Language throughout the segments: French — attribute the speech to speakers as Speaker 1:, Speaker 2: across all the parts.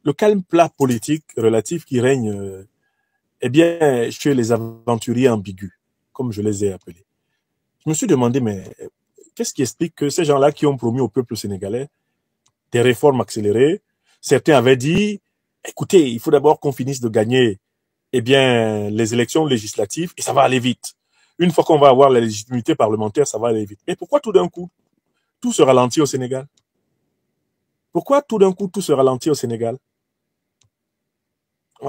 Speaker 1: le calme plat politique relatif qui règne eh bien, chez les aventuriers ambigus, comme je les ai appelés. Je me suis demandé, mais qu'est-ce qui explique que ces gens-là qui ont promis au peuple sénégalais des réformes accélérées, certains avaient dit, écoutez, il faut d'abord qu'on finisse de gagner eh bien, les élections législatives et ça va aller vite. Une fois qu'on va avoir la légitimité parlementaire, ça va aller vite. Mais pourquoi tout d'un coup, tout se ralentit au Sénégal? Pourquoi tout d'un coup, tout se ralentit au Sénégal?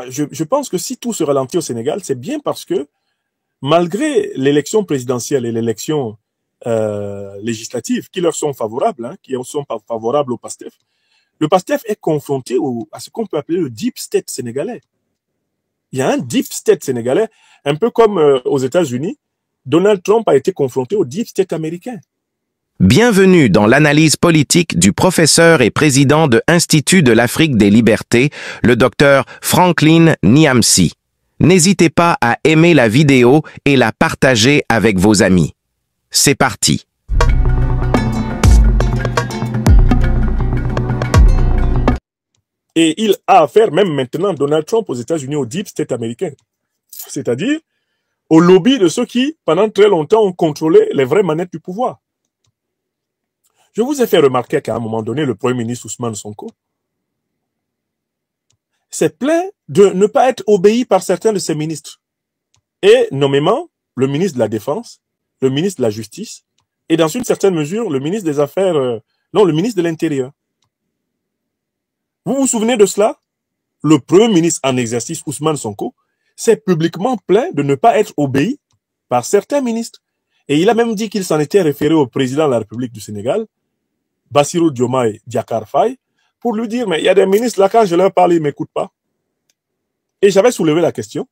Speaker 1: Je pense que si tout se ralentit au Sénégal, c'est bien parce que malgré l'élection présidentielle et l'élection législative qui leur sont favorables, hein, qui sont favorables au PASTEF, le PASTEF est confronté à ce qu'on peut appeler le deep state sénégalais. Il y a un deep state sénégalais, un peu comme aux États-Unis, Donald Trump a été confronté au deep state américain.
Speaker 2: Bienvenue dans l'analyse politique du professeur et président de l'Institut de l'Afrique des Libertés, le docteur Franklin Nyamsi. N'hésitez pas à aimer la vidéo et la partager avec vos amis. C'est parti.
Speaker 1: Et il a affaire même maintenant, Donald Trump, aux États-Unis, au deep state américain. C'est-à-dire au lobby de ceux qui, pendant très longtemps, ont contrôlé les vraies manettes du pouvoir. Je vous ai fait remarquer qu'à un moment donné, le Premier ministre Ousmane Sonko s'est plaint de ne pas être obéi par certains de ses ministres. Et nommément, le ministre de la Défense, le ministre de la Justice, et dans une certaine mesure, le ministre des Affaires, le ministre de l'Intérieur. Vous vous souvenez de cela? Le Premier ministre en exercice, Ousmane Sonko, s'est publiquement plaint de ne pas être obéi par certains ministres. Et il a même dit qu'il s'en était référé au président de la République du Sénégal, Bassirou Diomaye Diakhar Faye, pour lui dire, mais il y a des ministres là, quand je leur parle, ils ne m'écoutent pas. Et j'avais soulevé la question,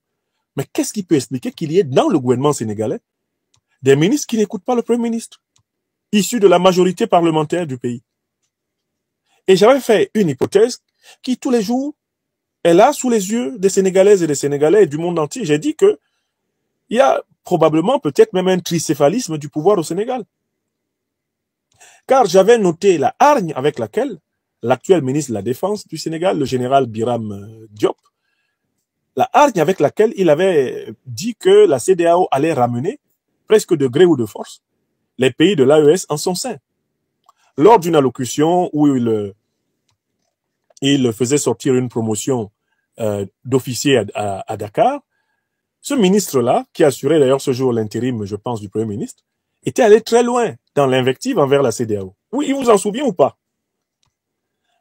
Speaker 1: mais qu'est-ce qui peut expliquer qu'il y ait dans le gouvernement sénégalais des ministres qui n'écoutent pas le Premier ministre, issus de la majorité parlementaire du pays? Et j'avais fait une hypothèse qui, tous les jours, est là sous les yeux des Sénégalaises et des Sénégalais et du monde entier. J'ai dit que il y a probablement peut-être même un tricéphalisme du pouvoir au Sénégal. Car j'avais noté la hargne avec laquelle l'actuel ministre de la Défense du Sénégal, le général Biram Diop, la hargne avec laquelle il avait dit que la CEDEAO allait ramener, presque de gré ou de force, les pays de l'AES en son sein. Lors d'une allocution où il faisait sortir une promotion d'officier à Dakar, ce ministre-là, qui assurait d'ailleurs ce jour l'intérim, je pense, du Premier ministre, était allé très loin dans l'invective envers la CEDEAO. Oui, il vous en souvient ou pas?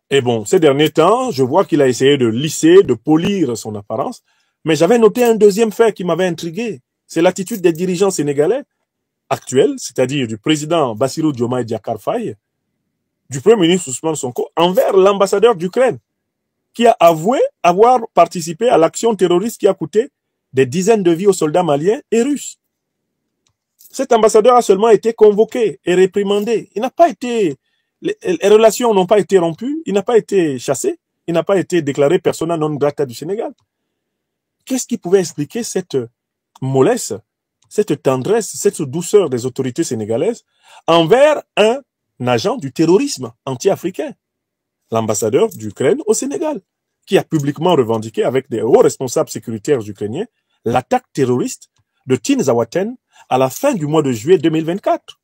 Speaker 1: Et bon, ces derniers temps, je vois qu'il a essayé de lisser, de polir son apparence, mais j'avais noté un deuxième fait qui m'avait intrigué. C'est l'attitude des dirigeants sénégalais actuels, c'est-à-dire du président Bassirou Diomaye Diakhar Faye, du Premier ministre Ousmane Sonko, envers l'ambassadeur d'Ukraine, qui a avoué avoir participé à l'action terroriste qui a coûté des dizaines de vies aux soldats maliens et russes. Cet ambassadeur a seulement été convoqué et réprimandé. Il n'a pas été, les relations n'ont pas été rompues, il n'a pas été chassé, il n'a pas été déclaré persona non grata du Sénégal. Qu'est-ce qui pouvait expliquer cette mollesse, cette tendresse, cette douceur des autorités sénégalaises envers un agent du terrorisme anti-africain, l'ambassadeur d'Ukraine au Sénégal, qui a publiquement revendiqué avec des hauts responsables sécuritaires ukrainiens l'attaque terroriste de Tinzawaten à la fin du mois de juillet 2024.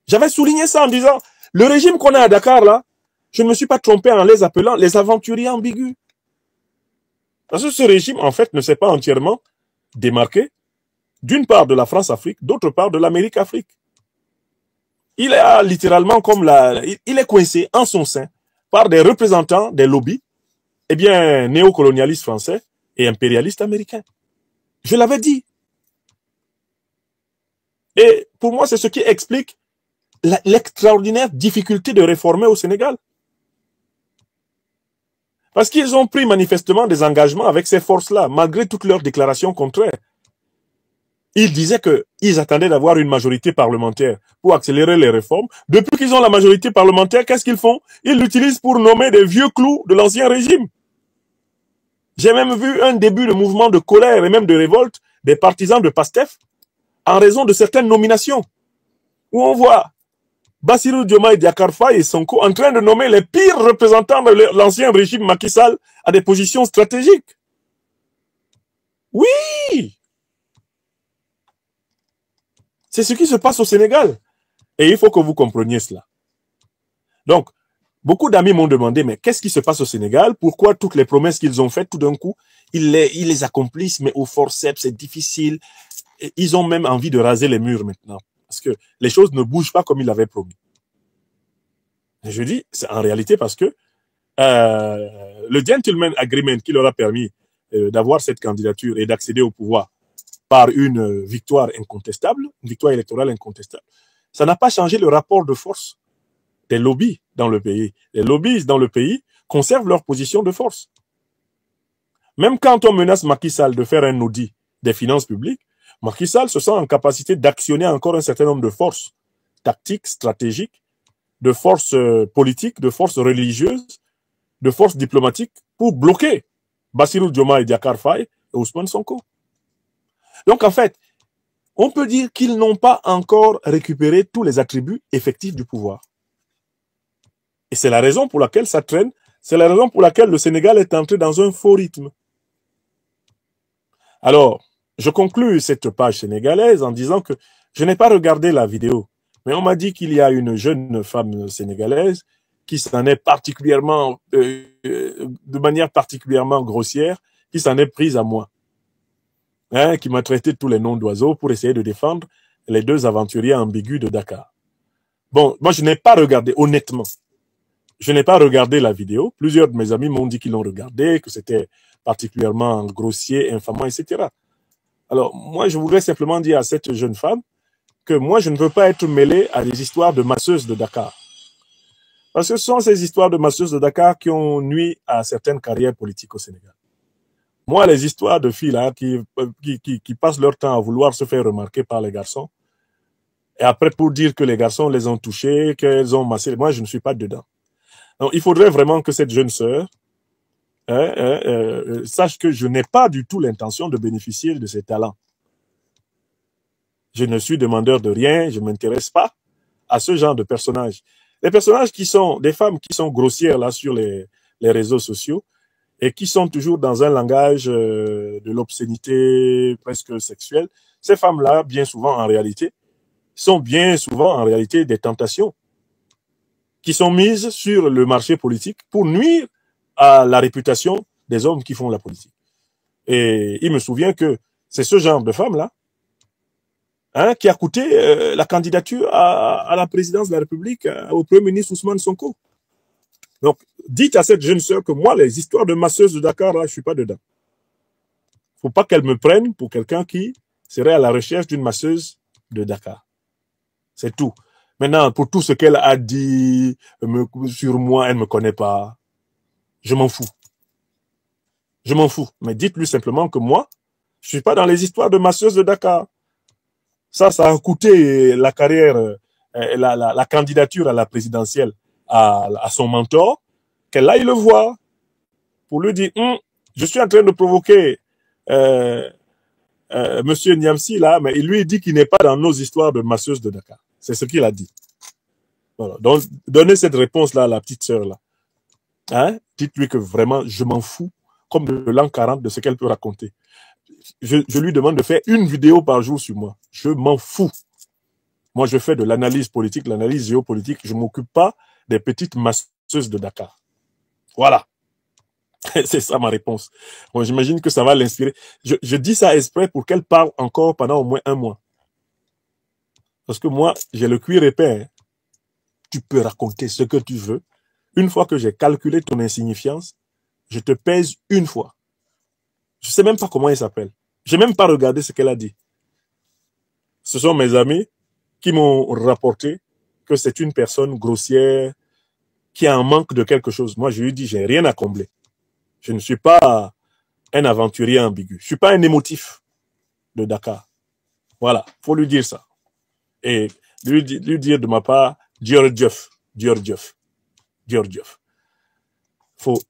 Speaker 1: J'avais souligné ça en disant, le régime qu'on a à Dakar là, je ne me suis pas trompé en les appelant les aventuriers ambigus. Parce que ce régime, en fait, ne s'est pas entièrement démarqué, d'une part de la France-Afrique, d'autre part de l'Amérique-Afrique. Il est littéralement comme il est coincé en son sein par des représentants des lobbies, eh bien, néocolonialistes français et impérialistes américains. Je l'avais dit. Et pour moi, c'est ce qui explique l'extraordinaire difficulté de réformer au Sénégal. Parce qu'ils ont pris manifestement des engagements avec ces forces-là, malgré toutes leurs déclarations contraires. Ils disaient qu'ils attendaient d'avoir une majorité parlementaire pour accélérer les réformes. Depuis qu'ils ont la majorité parlementaire, qu'est-ce qu'ils font? Ils l'utilisent pour nommer des vieux clous de l'ancien régime. J'ai même vu un début de mouvement de colère et même de révolte des partisans de PASTEF en raison de certaines nominations, où on voit Bassirou Diomaye Diakhar Faye et Sonko en train de nommer les pires représentants de l'ancien régime Macky Sall à des positions stratégiques. Oui! C'est ce qui se passe au Sénégal. Et il faut que vous compreniez cela. Donc, beaucoup d'amis m'ont demandé, mais qu'est-ce qui se passe au Sénégal? Pourquoi toutes les promesses qu'ils ont faites, tout d'un coup, ils les accomplissent, mais au forceps, c'est difficile. Et ils ont même envie de raser les murs maintenant. Parce que les choses ne bougent pas comme ils l'avaient promis. Et je dis, c'est en réalité parce que le gentleman agreement qui leur a permis d'avoir cette candidature et d'accéder au pouvoir par une victoire incontestable, une victoire électorale incontestable, ça n'a pas changé le rapport de force des lobbies dans le pays. Les lobbies dans le pays conservent leur position de force. Même quand on menace Macky Sall de faire un audit des finances publiques, Macky Sall se sent en capacité d'actionner encore un certain nombre de forces tactiques, stratégiques, de forces politiques, de forces religieuses, de forces diplomatiques pour bloquer Bassirou Diomaye Diakhar Faye et Ousmane Sonko. Donc en fait, on peut dire qu'ils n'ont pas encore récupéré tous les attributs effectifs du pouvoir. Et c'est la raison pour laquelle ça traîne, c'est la raison pour laquelle le Sénégal est entré dans un faux rythme. Alors, je conclus cette page sénégalaise en disant que je n'ai pas regardé la vidéo, mais on m'a dit qu'il y a une jeune femme sénégalaise qui s'en est particulièrement, de manière particulièrement grossière, qui s'en est prise à moi, hein, qui m'a traité de tous les noms d'oiseaux pour essayer de défendre les deux aventuriers ambigus de Dakar. Bon, moi je n'ai pas regardé, honnêtement. Je n'ai pas regardé la vidéo. Plusieurs de mes amis m'ont dit qu'ils l'ont regardé, que c'était particulièrement grossier, infamant, etc. Alors, moi, je voudrais simplement dire à cette jeune femme que moi, je ne veux pas être mêlé à des histoires de masseuses de Dakar. Parce que ce sont ces histoires de masseuses de Dakar qui ont nui à certaines carrières politiques au Sénégal. Moi, les histoires de filles là qui passent leur temps à vouloir se faire remarquer par les garçons, et après pour dire que les garçons les ont touchés, qu'elles ont massé, moi, je ne suis pas dedans. Donc, il faudrait vraiment que cette jeune sœur sache que je n'ai pas du tout l'intention de bénéficier de ses talents. Je ne suis demandeur de rien, je ne m'intéresse pas à ce genre de personnages. Les personnages qui sont des femmes qui sont grossières là sur les réseaux sociaux et qui sont toujours dans un langage de l'obscénité presque sexuelle, ces femmes-là, bien souvent en réalité, sont bien souvent en réalité des tentations qui sont mises sur le marché politique pour nuire à la réputation des hommes qui font la politique. Et il me souvient que c'est ce genre de femme-là qui a coûté la candidature à la présidence de la République au Premier ministre Ousmane Sonko. Donc, dites à cette jeune sœur que moi, les histoires de masseuses de Dakar, là, je ne suis pas dedans. Il ne faut pas qu'elle me prenne pour quelqu'un qui serait à la recherche d'une masseuse de Dakar. C'est tout. Maintenant, pour tout ce qu'elle a dit sur moi, elle ne me connaît pas. Je m'en fous. Je m'en fous. Mais dites-lui simplement que moi, je ne suis pas dans les histoires de masseuses de Dakar. Ça a coûté la carrière, la candidature à la présidentielle à son mentor, qu'elle aille le voir pour lui dire je suis en train de provoquer Monsieur Niamsi là, mais il lui dit qu'il n'est pas dans nos histoires de masseuses de Dakar. C'est ce qu'il a dit. Voilà. Donc, donnez cette réponse-là à la petite sœur là. Hein? Dites-lui que vraiment, je m'en fous, comme de l'an 40, de ce qu'elle peut raconter. Je lui demande de faire une vidéo par jour sur moi. Je m'en fous. Moi, je fais de l'analyse politique, l'analyse géopolitique. Je ne m'occupe pas des petites masseuses de Dakar. Voilà. C'est ça ma réponse. Bon, j'imagine que ça va l'inspirer. Je dis ça exprès pour qu'elle parle encore pendant au moins un mois. Parce que moi, j'ai le cuir épais. Hein. Tu peux raconter ce que tu veux. Une fois que j'ai calculé ton insignifiance, je te pèse une fois. Je ne sais même pas comment elle s'appelle. Je n'ai même pas regardé ce qu'elle a dit. Ce sont mes amis qui m'ont rapporté que c'est une personne grossière qui a un manque de quelque chose. Moi, je lui dis, j'ai rien à combler. Je ne suis pas un aventurier ambigu. Je ne suis pas un émotif de Dakar. Voilà, faut lui dire ça. Et lui dire de ma part, Djordjeuf.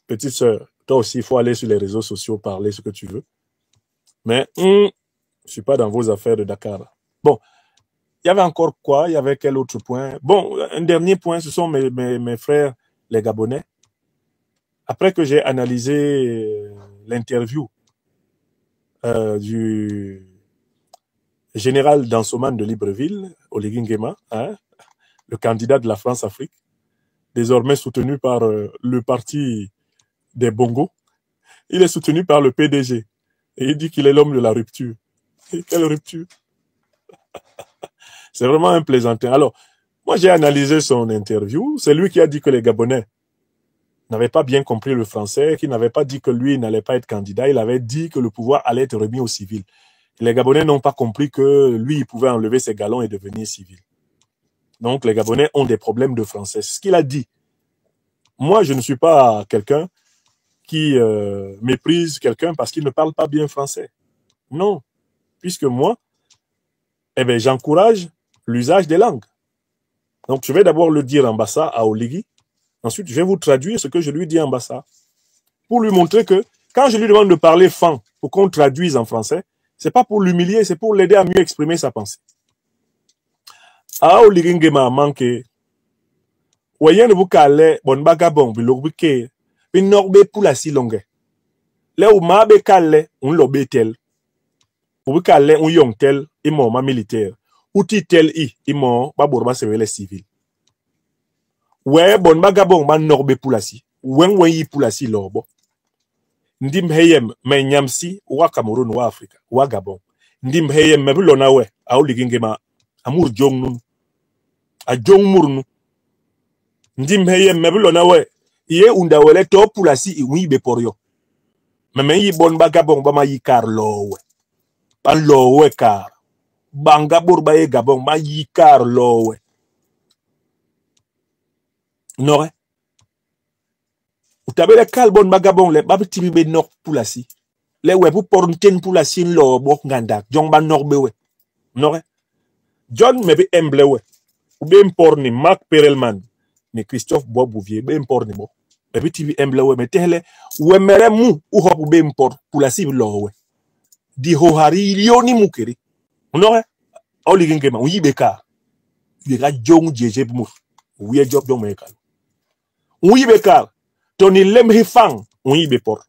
Speaker 1: Petite sœur, toi aussi, il faut aller sur les réseaux sociaux, parler ce que tu veux. Mais je ne suis pas dans vos affaires de Dakar. Bon, Il y avait encore quoi? Il y avait quel autre point? Bon, un dernier point, ce sont mes frères, les Gabonais. Après que j'ai analysé l'interview du général Dansoman de Libreville, Oligui Nguema, hein, le candidat de la France-Afrique, désormais soutenu par le parti des Bongos, il est soutenu par le PDG. Et il dit qu'il est l'homme de la rupture. Et quelle rupture? C'est vraiment un plaisantin. Alors, moi j'ai analysé son interview. C'est lui qui a dit que les Gabonais n'avaient pas bien compris le français, qu'il n'avait pas dit que lui n'allait pas être candidat. Il avait dit que le pouvoir allait être remis aux civils. Les Gabonais n'ont pas compris que lui, il pouvait enlever ses galons et devenir civil. Donc, les Gabonais ont des problèmes de français. C'est ce qu'il a dit. Moi, je ne suis pas quelqu'un qui méprise quelqu'un parce qu'il ne parle pas bien français. Non. Puisque moi, eh ben, j'encourage l'usage des langues. Donc, je vais d'abord le dire en bassa à Oligui. Ensuite, je vais vous traduire ce que je lui dis en bassa. Pour lui montrer que, quand je lui demande de parler fan pour qu'on traduise en français, c'est pas pour l'humilier, c'est pour l'aider à mieux exprimer sa pensée. Ah, Oligui Nguema a manqué. Voyez, ne vous calez, bon bagabon, bilogbiké, binorbe pour la si longue. Là où ma be calé, on l'obé tel. Ou calé, on yong tel, immo ma militaire. Ou ti tel immo, ba bourba se les civils. Ouais, bon bagabon, ma norbe pour la si. Wen yi pour la si lobo. Ndim heyem, me nyamsi, wa Cameroun, wa Afrika, wa Gabon. Ndim heyem, me bulona we, a Oligui Nguema, amour jong nun. A jong murnu. Ndim heyem, me bulona we, ye undawele to pour la si, oui be porio. Mais yi bon bagabon, ba ma yi kar lowe. Ban lowe kar. Banga bourba ye Gabon, ma yi kar lowe. Non, vous avez le calbon bagabon, les babti be nok pour la si. Les we pour porten pour la si lo bok gandak. John ban nok bewe. Non, John me be emblewe. Ou be imporni Marc Perelman, ni Christophe Boisbouvier, be imporni bo. Me be tibi emblewe, me tele, we mere mu, ou hop be import pour la si lo we. Di hohari lioni mukeri. Non, Oligui Nguema, ou yi beka. Yi ga jong jeje mou. Ou ye job jong me kal. Ou yi beka. Tony lemhi fang, ou yi bepor.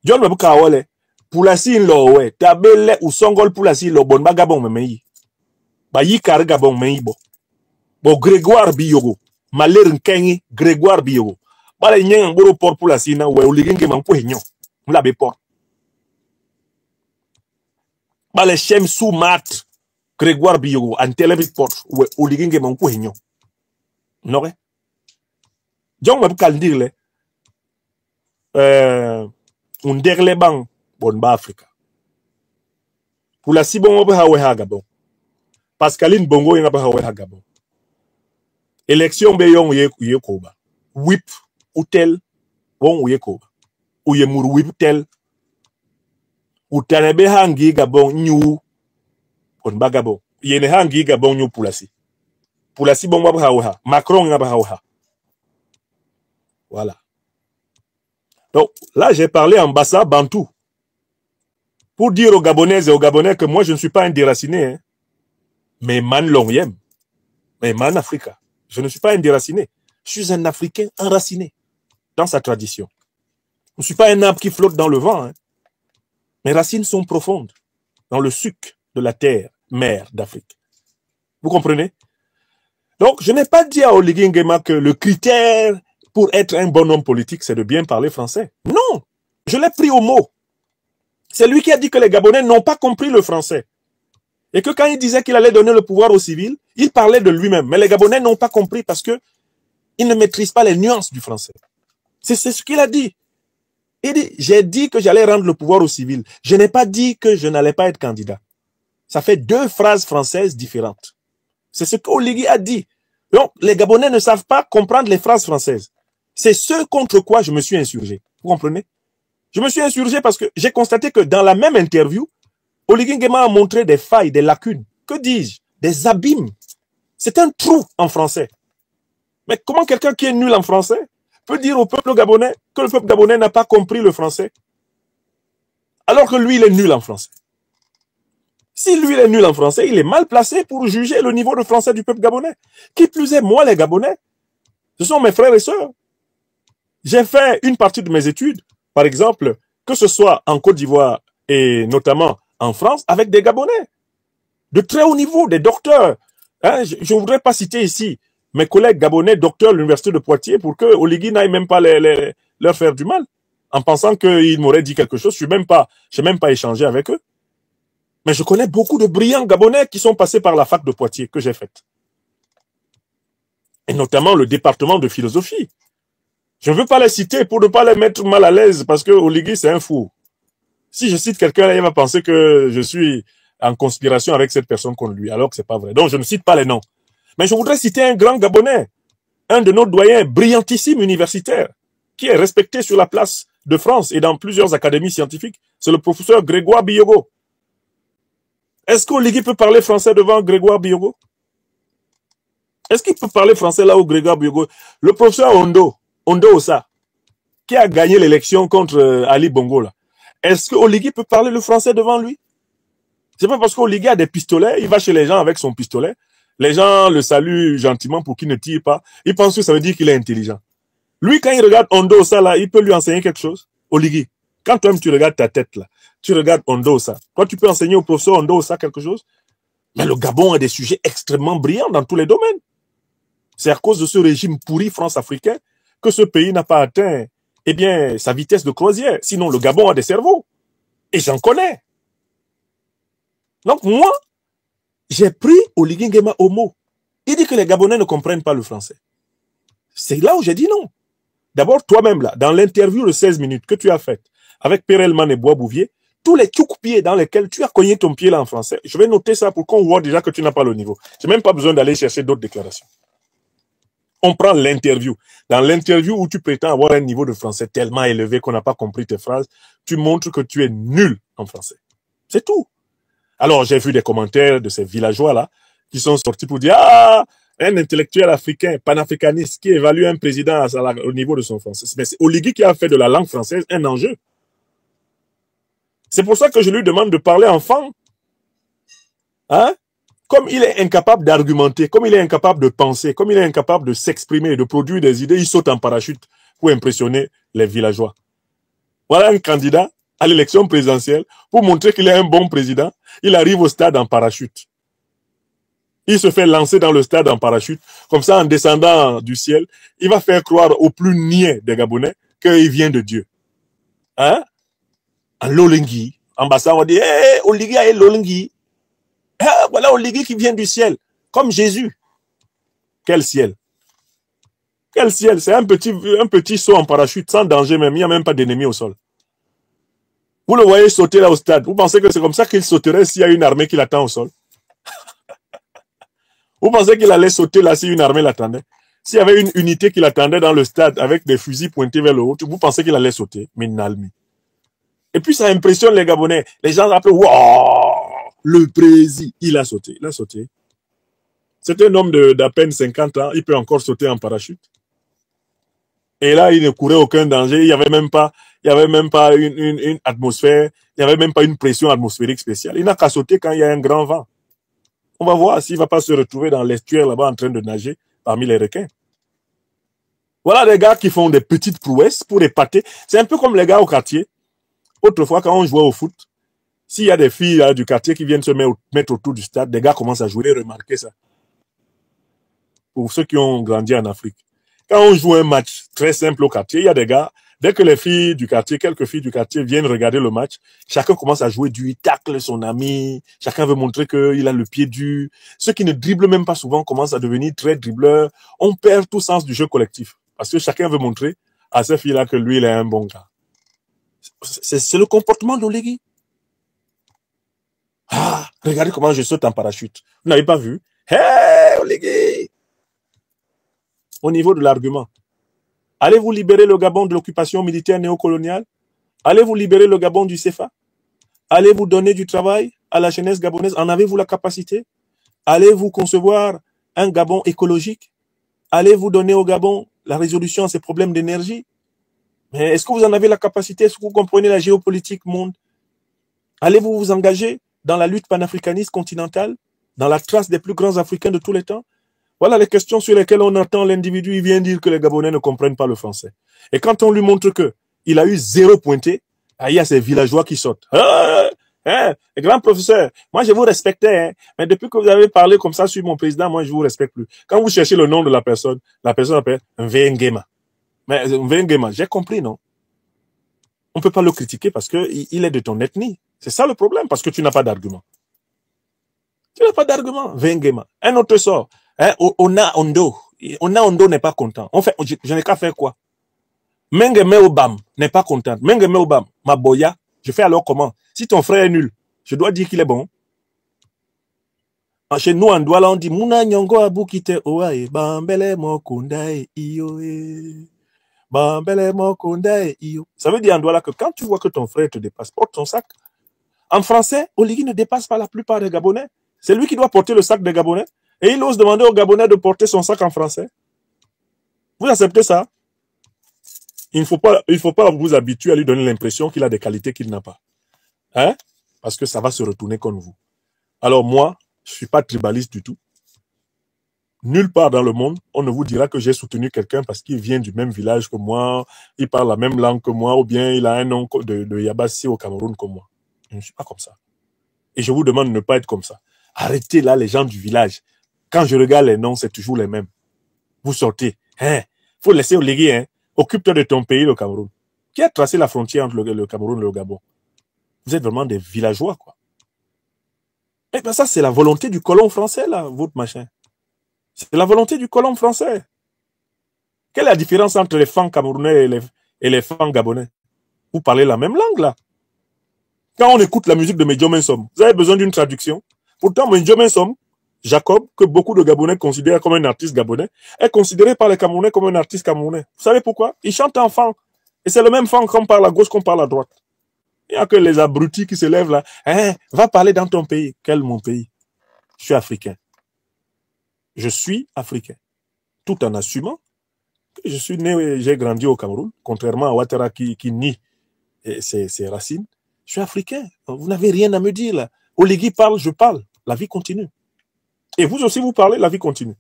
Speaker 1: John me buka wale, pour la si lo we, tabele ou songol pour la si lo bon bagabon me yi. Ba yi kar gabon me yi bo. Bo Grégoire Biyogo, maler nkengi Grégoire Biyogo. Bale nyen mboro por pour la si na we Oligui Nguema mpo henyon. Mla bepor. Bale shem sou mat Grégoire Biyogo an telebit port we Oligui Nguema mpo henyon. Non. John me buka ndile un derle bang bon ba Afrika. Pour la si bon obe hawe ha Gabon. Pascaline Bongo yenga ba hawe ha Gabon. Élection be yon ye koba. Whip ou tel bon ye koba. Ou ye mur whip tel. Ou tanebe hangi Gabon nyu bon ba Gabon. Yene hangi Gabon nyu pour la si. Pour la si bon ba hawe ha. Macron yenga ba hawe ha. Voilà. Donc, là, j'ai parlé en bassa bantou. Pour dire aux Gabonaises et aux Gabonais que moi, je ne suis pas un déraciné. Hein. Mais man longyem. Mais man Africa. Je ne suis pas un déraciné. Je suis un Africain enraciné dans sa tradition. Je ne suis pas un arbre qui flotte dans le vent. Hein. Mes racines sont profondes dans le suc de la terre, mère d'Afrique. Vous comprenez? Donc, je n'ai pas dit à Oligui Nguema que le critère pour être un bon homme politique, c'est de bien parler français. Non, je l'ai pris au mot. C'est lui qui a dit que les Gabonais n'ont pas compris le français. Et que quand il disait qu'il allait donner le pouvoir aux civils, il parlait de lui-même. Mais les Gabonais n'ont pas compris parce que ils ne maîtrisent pas les nuances du français. C'est ce qu'il a dit. Il dit, j'ai dit que j'allais rendre le pouvoir aux civils. Je n'ai pas dit que je n'allais pas être candidat. Ça fait deux phrases françaises différentes. C'est ce qu'Oligui a dit. Donc, les Gabonais ne savent pas comprendre les phrases françaises. C'est ce contre quoi je me suis insurgé. Vous comprenez? Je me suis insurgé parce que j'ai constaté que dans la même interview, Oligui Nguema a montré des failles, des lacunes. Que dis-je? Des abîmes. C'est un trou en français. Mais comment quelqu'un qui est nul en français peut dire au peuple gabonais que le peuple gabonais n'a pas compris le français alors que lui, il est nul en français? Si lui, il est nul en français, il est mal placé pour juger le niveau de français du peuple gabonais. Qui plus est, moi, les Gabonais, ce sont mes frères et sœurs. J'ai fait une partie de mes études, par exemple, que ce soit en Côte d'Ivoire et notamment en France, avec des Gabonais de très haut niveau, des docteurs. Hein, je ne voudrais pas citer ici mes collègues gabonais docteurs de l'université de Poitiers pour que Oligui n'aille même pas leur faire du mal, en pensant qu'ils m'auraient dit quelque chose. Je n'ai même pas échangé avec eux. Mais je connais beaucoup de brillants Gabonais qui sont passés par la fac de Poitiers que j'ai faite. Et notamment le département de philosophie. Je ne veux pas les citer pour ne pas les mettre mal à l'aise parce que Oligui, c'est un fou. Si je cite quelqu'un, il va penser que je suis en conspiration avec cette personne contre lui, alors que c'est pas vrai. Donc, je ne cite pas les noms. Mais je voudrais citer un grand Gabonais, un de nos doyens brillantissime universitaire, qui est respecté sur la place de France et dans plusieurs académies scientifiques. C'est le professeur Grégoire Biyogo. Est-ce qu'Oligui peut parler français devant Grégoire Biyogo? Est-ce qu'il peut parler français là où Grégoire Biyogo? Le professeur Ondo Ossa, qui a gagné l'élection contre Ali Bongo là. Est-ce qu'Oligui peut parler le français devant lui? C'est pas parce qu'Oligui a des pistolets, il va chez les gens avec son pistolet. Les gens le saluent gentiment pour qu'il ne tire pas. Ils pensent que ça veut dire qu'il est intelligent. Lui, quand il regarde Ondo Ossa là, il peut lui enseigner quelque chose. Oligui, quand toi-même tu regardes ta tête là, tu regardes Ondo Ossa. Toi, tu peux enseigner au professeur Ondo Ossa quelque chose. Mais le Gabon a des sujets extrêmement brillants dans tous les domaines. C'est à cause de ce régime pourri france-africain que ce pays n'a pas atteint, eh bien, sa vitesse de croisière. Sinon, le Gabon a des cerveaux. Et j'en connais. Donc, moi, j'ai pris Oligui Nguema au mot. Il dit que les Gabonais ne comprennent pas le français. C'est là où j'ai dit non. D'abord, toi-même, là, dans l'interview de 16 minutes que tu as faite avec Perelman et Bois-Bouvier, tous les tchouk-pieds dans lesquels tu as cogné ton pied là en français, je vais noter ça pour qu'on voit déjà que tu n'as pas le niveau. Je n'ai même pas besoin d'aller chercher d'autres déclarations. On prend l'interview. Dans l'interview où tu prétends avoir un niveau de français tellement élevé qu'on n'a pas compris tes phrases, tu montres que tu es nul en français. C'est tout. Alors, j'ai vu des commentaires de ces villageois-là qui sont sortis pour dire « Ah, un intellectuel africain, panafricaniste, qui évalue un président au niveau de son français. » Mais c'est Oligui qui a fait de la langue française un enjeu. C'est pour ça que je lui demande de parler enfant. Hein? Comme il est incapable d'argumenter, comme il est incapable de penser, comme il est incapable de s'exprimer, de produire des idées, il saute en parachute pour impressionner les villageois. Voilà un candidat à l'élection présidentielle pour montrer qu'il est un bon président. Il arrive au stade en parachute. Il se fait lancer dans le stade en parachute. Comme ça, en descendant du ciel, il va faire croire au plus niais des Gabonais qu'il vient de Dieu. Hein? En Lolengui, ambassade, on dit, hey, Oligui a Lolengui. Ah, voilà Oligui qui vient du ciel, comme Jésus. Quel ciel? Quel ciel? C'est un petit saut en parachute, sans danger même. Il n'y a même pas d'ennemi au sol. Vous le voyez sauter là au stade. Vous pensez que c'est comme ça qu'il sauterait s'il y a une armée qui l'attend au sol? Vous pensez qu'il allait sauter là si une armée l'attendait? S'il y avait une unité qui l'attendait dans le stade avec des fusils pointés vers le haut, vous pensez qu'il allait sauter? Mais Nalmi. Et puis ça impressionne les Gabonais. Les gens appellent, waouh, le président, il a sauté. Il a sauté. C'est un homme d'à peine 50 ans, il peut encore sauter en parachute. Et là, il ne courait aucun danger, il n'y avait même pas une atmosphère, il n'y avait même pas une pression atmosphérique spéciale. Il n'a qu'à sauter quand il y a un grand vent. On va voir s'il ne va pas se retrouver dans l'estuaire là-bas en train de nager parmi les requins. Voilà des gars qui font des petites prouesses pour épater. C'est un peu comme les gars au quartier. Autrefois, quand on jouait au foot, s'il y a des filles là, du quartier qui viennent se mettre autour du stade, des gars commencent à jouer, remarquez ça. Pour ceux qui ont grandi en Afrique. Quand on joue un match très simple au quartier, il y a des gars, dès que les filles du quartier, quelques filles du quartier viennent regarder le match, chacun commence à jouer dur, il tacle son ami, chacun veut montrer qu'il a le pied dur. Ceux qui ne dribblent même pas souvent commencent à devenir très dribbleurs. On perd tout sens du jeu collectif. Parce que chacun veut montrer à ces filles-là que lui, il est un bon gars. C'est le comportement d'Oligui. Ah, regardez comment je saute en parachute. Vous n'avez pas vu? Hey, Oligui! Au niveau de l'argument. Allez-vous libérer le Gabon de l'occupation militaire néocoloniale? Allez-vous libérer le Gabon du CFA? Allez-vous donner du travail à la jeunesse gabonaise? En avez-vous la capacité? Allez-vous concevoir un Gabon écologique? Allez-vous donner au Gabon la résolution à ses problèmes d'énergie? Mais est-ce que vous en avez la capacité? Est-ce que vous comprenez la géopolitique monde? Allez-vous vous engager dans la lutte panafricaniste continentale, dans la trace des plus grands Africains de tous les temps. Voilà les questions sur lesquelles on attend l'individu. Il vient dire que les Gabonais ne comprennent pas le français. Et quand on lui montre que il a eu 0 pointé, il y a ces villageois qui sautent. Les grands professeurs, moi je vous respectais, hein, mais depuis que vous avez parlé comme ça sur mon président, moi je vous respecte plus. Quand vous cherchez le nom de la personne appelle Mvengema. Mais Mvengema, j'ai compris, non? On peut pas le critiquer parce que il est de ton ethnie. C'est ça le problème, parce que tu n'as pas d'argument. Tu n'as pas d'argument, Mvengema. Un autre sort. Hein, Ona Ondo n'est pas content. On fait, je n'ai qu'à faire quoi? Mengeme Obam n'est pas content. Mengeme Obam, ma boya, je fais alors comment? Si ton frère est nul, je dois dire qu'il est bon. Chez nous, en Douala, on dit Mouna Nyongo Abukite Oae, Bambele Mokundae Ioe. Bambele Mokundae Io. Ça veut dire en Douala que quand tu vois que ton frère te dépasse, porte ton sac. En français, Oligui ne dépasse pas la plupart des Gabonais. C'est lui qui doit porter le sac des Gabonais. Et il ose demander aux Gabonais de porter son sac en français. Vous acceptez ça? Il ne faut pas vous habituer à lui donner l'impression qu'il a des qualités qu'il n'a pas. Hein? Parce que ça va se retourner contre vous. Alors moi, je ne suis pas tribaliste du tout. Nulle part dans le monde, on ne vous dira que j'ai soutenu quelqu'un parce qu'il vient du même village que moi, il parle la même langue que moi, ou bien il a un nom de Yabassi au Cameroun comme moi. Je ne suis pas comme ça. Et je vous demande de ne pas être comme ça. Arrêtez là les gens du village. Quand je regarde les noms, c'est toujours les mêmes. Vous sortez. Hein? Faut laisser Oligui, hein? Occupe-toi de ton pays, le Cameroun. Qui a tracé la frontière entre le Cameroun et le Gabon? Vous êtes vraiment des villageois, quoi. Eh bien, ça, c'est la volonté du colon français, là, votre machin. C'est la volonté du colon français. Quelle est la différence entre les fans camerounais et les fans gabonais? Vous parlez la même langue, là. Quand on écoute la musique de Medjome Som, vous avez besoin d'une traduction. Pourtant, Medjome Som, Jacob, que beaucoup de Gabonais considèrent comme un artiste gabonais, est considéré par les Camerounais comme un artiste camerounais. Vous savez pourquoi? Il chante en fan. Et c'est le même fan qu'on parle à gauche qu'on parle à droite. Il n'y a que les abrutis qui se lèvent là. Hein, va parler dans ton pays. Quel mon pays? Je suis africain. Je suis africain. Tout en assumant que je suis né et j'ai grandi au Cameroun, contrairement à Ouattara qui nie ses racines. Je suis africain. Vous n'avez rien à me dire là. Oligui parle, je parle. La vie continue. Et vous aussi, vous parlez, la vie continue.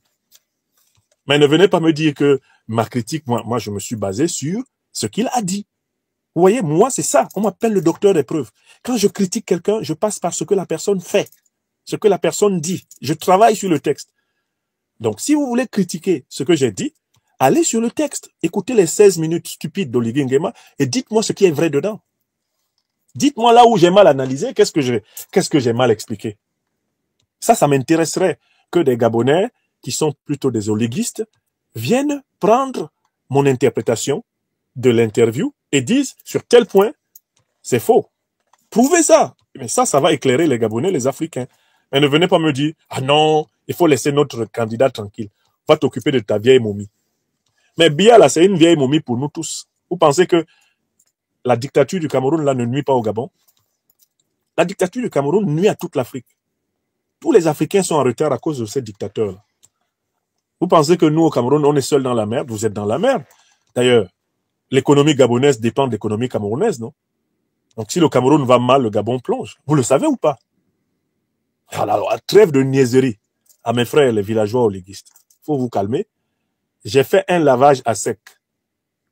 Speaker 1: Mais ne venez pas me dire que ma critique, moi je me suis basé sur ce qu'il a dit. Vous voyez, moi, c'est ça. On m'appelle le docteur des preuves. Quand je critique quelqu'un, je passe par ce que la personne fait, ce que la personne dit. Je travaille sur le texte. Donc, si vous voulez critiquer ce que j'ai dit, allez sur le texte. Écoutez les 16 minutes stupides d'Oligui Nguema et dites-moi ce qui est vrai dedans. Dites-moi là où j'ai mal analysé, qu'est-ce que j'ai mal expliqué. Ça m'intéresserait que des Gabonais, qui sont plutôt des oliguistes, viennent prendre mon interprétation de l'interview et disent, sur tel point, c'est faux. Prouvez ça. Mais ça va éclairer les Gabonais, les Africains. Mais ne venez pas me dire, ah non, il faut laisser notre candidat tranquille. Va t'occuper de ta vieille momie. Mais Biya, là, c'est une vieille momie pour nous tous. Vous pensez que la dictature du Cameroun, là, ne nuit pas au Gabon? La dictature du Cameroun nuit à toute l'Afrique. Tous les Africains sont en retard à cause de ces dictateurs-là. Vous pensez que nous, au Cameroun, on est seuls dans la merde? Vous êtes dans la merde. D'ailleurs, l'économie gabonaise dépend de l'économie camerounaise, non? Donc, si le Cameroun va mal, le Gabon plonge. Vous le savez ou pas? Alors, trêve de niaiserie à mes frères, les villageois oliguistes. Il faut vous calmer. J'ai fait un lavage à sec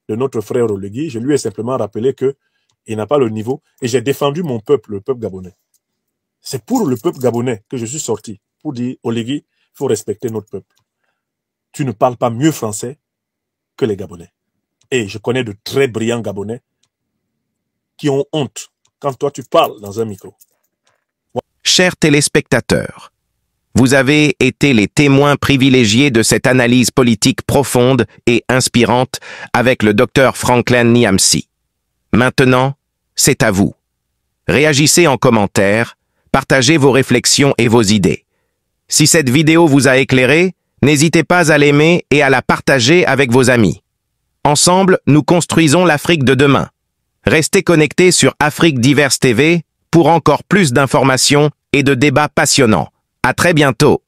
Speaker 1: de notre frère Oligui. Je lui ai simplement rappelé qu'il n'a pas le niveau. Et j'ai défendu mon peuple, le peuple gabonais. C'est pour le peuple gabonais que je suis sorti. Pour dire, Oligui, il faut respecter notre peuple. Tu ne parles pas mieux français que les Gabonais. Et je connais de très brillants Gabonais qui ont honte quand toi tu parles dans un micro.
Speaker 2: Chers téléspectateurs, vous avez été les témoins privilégiés de cette analyse politique profonde et inspirante avec le docteur Franklin Niamsi. Maintenant, c'est à vous. Réagissez en commentaire, partagez vos réflexions et vos idées. Si cette vidéo vous a éclairé, n'hésitez pas à l'aimer et à la partager avec vos amis. Ensemble, nous construisons l'Afrique de demain. Restez connectés sur Afrique Diverse TV pour encore plus d'informations et de débats passionnants. À très bientôt.